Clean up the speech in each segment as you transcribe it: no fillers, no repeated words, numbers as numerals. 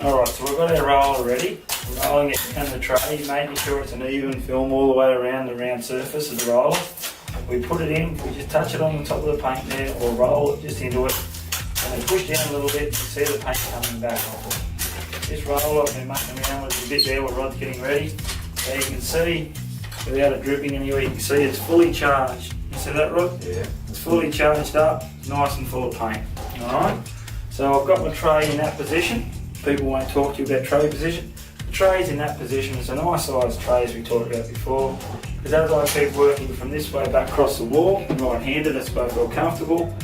Alright, so we've got our roller ready. We're rolling it in the tray, making sure it's an even film all the way around the round surface of the roller. We put it in, we just touch it on the top of the paint there, or roll it just into it, and we push down a little bit, you see the paint coming back off it. This roller, I've been mucking around with it a bit there while Rod's getting ready. So you can see, without it dripping anywhere, you can see it's fully charged. You see that, Rod? Yeah. It's fully charged up, nice and full of paint. Alright? So I've got my tray in that position. People won't talk to you about tray position. The tray's in that position. It's a nice sized tray as we talked about before. Because as I keep working from this way back across the wall, right-handed, it's supposed to feel comfortable,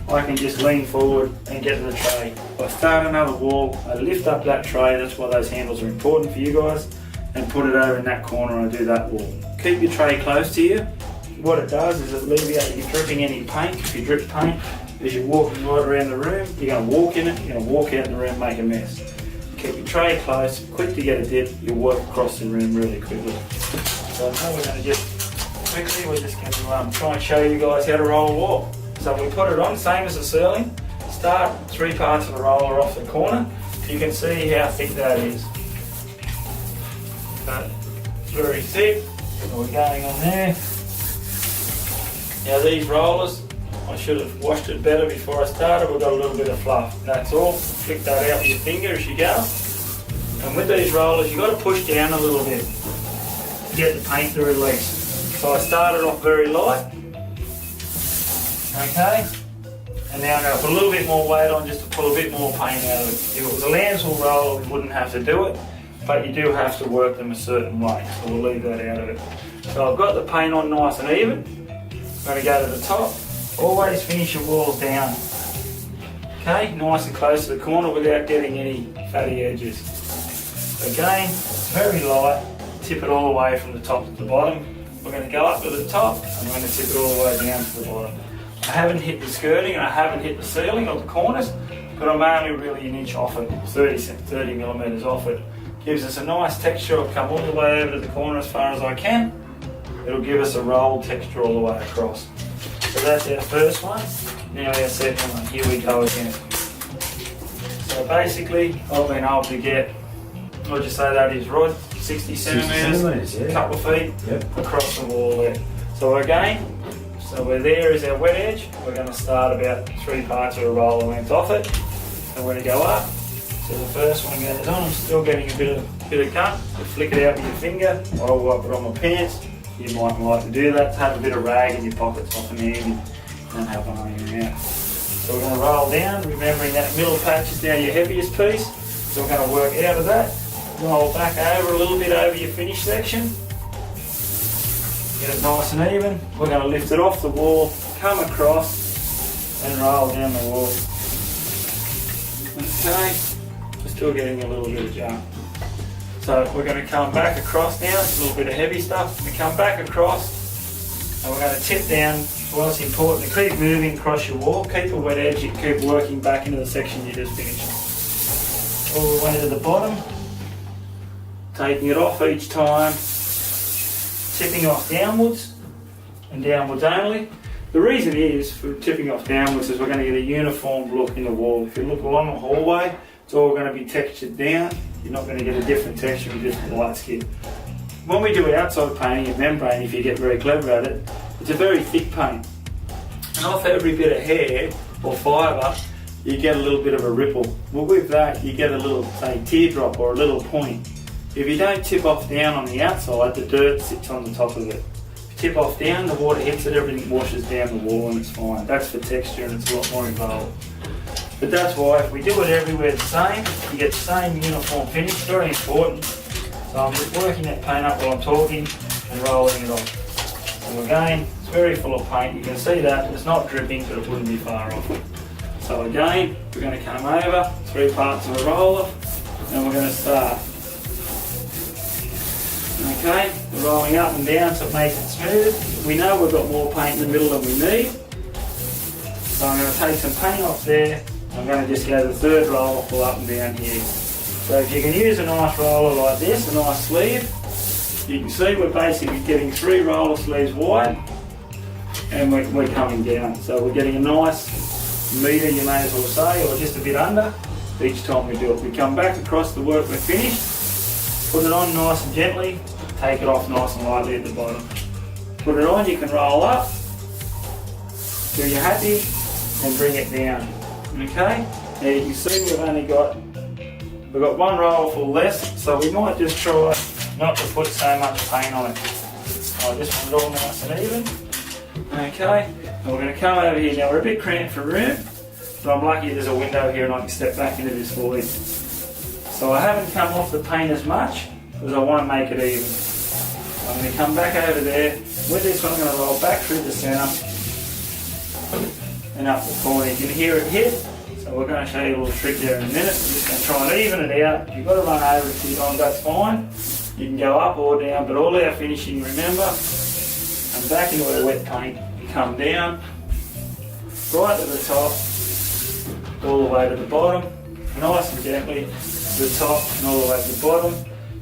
I can just lean forward and get to the tray. If I start another wall, I lift up that tray, that's why those handles are important for you guys, and put it over in that corner and I do that wall. Keep your tray close to you. What it does is it alleviates you dripping any paint. If you drip paint, as you're walking right around the room, you're going to walk in it, you're going to walk out in the room and make a mess. Keep your tray close, quick to get a dip, you'll work across the room really quickly. So now we're going to just going to try and show you guys how to roll a wall. So we put it on, same as the ceiling. Start 3 parts of the roller off the corner. You can see how thick that is. So it's very thick. So we're going on there. Now these rollers, I should have washed it better before I started. We've got a little bit of fluff. That's all. Flick that out with your finger as you go. And with these rollers, you've got to push down a little bit to get the paint to release. So I started off very light. Okay. And now I'm going to put a little bit more weight on just to pull a bit more paint out of it. If it was a Lambswool roller, we wouldn't have to do it. But you do have to work them a certain way. So we'll leave that out of it. So I've got the paint on nice and even. I'm going to go to the top. Always finish your walls down. Okay, nice and close to the corner without getting any fatty edges. Again, very light, tip it all the way from the top to the bottom. We're going to go up to the top and we're going to tip it all the way down to the bottom. I haven't hit the skirting and I haven't hit the ceiling or the corners, but I'm only really an inch off it, 30 millimetres off it. Gives us a nice texture. I'll come all the way over to the corner as far as I can. It'll give us a rolled texture all the way across. So that's our first one. Now our second one. Here we go again. So basically, I've been able to get, what'd you say that is, Rod? 60 centimetres, yeah. A couple of feet across the wall there. So again, where there is our wet edge, we're going to start about 3 parts of a roller length off it. And we're going to go up. So the first one goes on. I'm still getting a bit of cut. You flick it out with your finger. I'll wipe it on my pants. You might like to do that, to have a bit of rag in your pockets off and handy and have one on your mouth. So we're going to roll down, remembering that middle patch is now your heaviest piece. So we're going to work out of that. Roll back over a little bit over your finished section. Get it nice and even. We're going to lift it off the wall, come across and roll down the wall. Okay, we're still getting a little bit of jump. So we're going to come back across now, it's a little bit of heavy stuff. We come back across and we're going to tip down. Well, it's important to keep moving across your wall, keep a wet edge, you keep working back into the section you just finished. All the way to the bottom, taking it off each time, tipping off downwards and downwards only. The reason is for tipping off downwards is we're going to get a uniform look in the wall. If you look along the hallway, it's all going to be textured down. You're not going to get a different texture with just light skin. When we do outside painting of membrane, if you get very clever at it, it's a very thick paint. And off every bit of hair or fibre, you get a little bit of a ripple. Well, with that, you get a little, say, teardrop or a little point. If you don't tip off down on the outside, the dirt sits on the top of it. If you tip off down, the water hits it, everything washes down the wall and it's fine. That's for texture and it's a lot more involved. But that's why if we do it everywhere the same, you get the same uniform finish. It's very important. So I'm just working that paint up while I'm talking and rolling it off. So again, it's very full of paint. You can see that it's not dripping, but it wouldn't be far off. So again, we're going to come over, 3 parts of a roller, and we're going to start. Okay, we're rolling up and down so it makes it smooth. We know we've got more paint in the middle than we need. So I'm going to take some paint off there. I'm going to just go to the 3rd roller, pull up and down here. So if you can use a nice roller like this, a nice sleeve, you can see we're basically getting 3 roller sleeves wide and we're coming down. So we're getting a nice metre, you may as well say, or just a bit under. each time we do it. We come back across the work we're finished, put it on nice and gently, take it off nice and lightly at the bottom. Put it on, you can roll up till you're happy and bring it down. Okay? Now you can see we've got one roll full less, so we might just try not to put so much paint on it. I just want it all nice and even. Okay, and we're going to come over here. Now we're a bit cramped for room, but I'm lucky there's a window here and I can step back into this void. So I haven't come off the paint as much because I want to make it even. I'm going to come back over there. With this one I'm going to roll back through the centre and up the corner. You can hear it hit, so we're going to show you a little trick there in a minute. We're just going to try and even it out. If you've got to run over a few times, that's fine. You can go up or down, but all our finishing, remember, and back into our wet paint. You come down, right to the top, all the way to the bottom, nice and gently to the top and all the way to the bottom.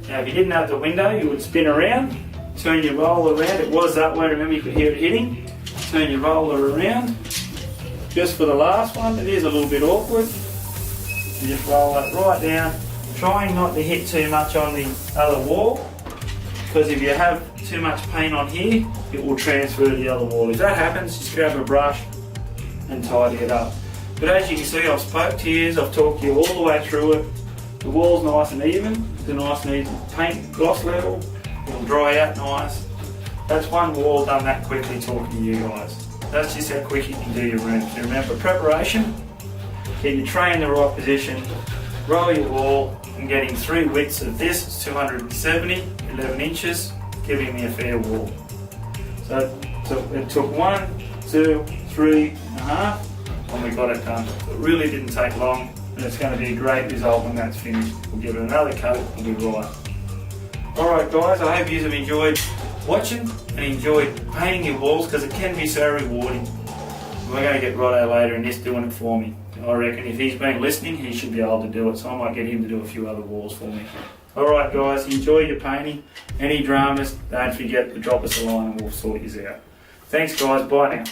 Now if you didn't have the window, you would spin around, turn your roller around. It was that way, remember you could hear it hitting. Turn your roller around. Just for the last one, it is a little bit awkward. You just roll that right down, trying not to hit too much on the other wall, because if you have too much paint on here, it will transfer to the other wall. If that happens, just grab a brush and tidy it up. But as you can see, I've spoke to you, I've talked to you all the way through it. The wall's nice and even, it's a nice and even paint gloss level, it'll dry out nice. That's one wall done that quickly talking to you guys. That's just how quick you can do your room. So remember, preparation, get your tray in the right position, roll your wall. I'm getting 3 widths of this, it's 270, 11 inches, giving me a fair wall. So it took 1, 2, 3.5, and we got it done. So it really didn't take long, and it's going to be a great result when that's finished. We'll give it another coat and we'll be right. Alright guys, I hope you have enjoyed watching and enjoyed painting your walls, because it can be so rewarding. We're going to get Rotto later and he's doing it for me. I reckon if he's been listening, he should be able to do it, so I might get him to do a few other walls for me. Alright guys, enjoy your painting. Any dramas, don't forget to drop us a line and we'll sort you out. Thanks guys, bye now.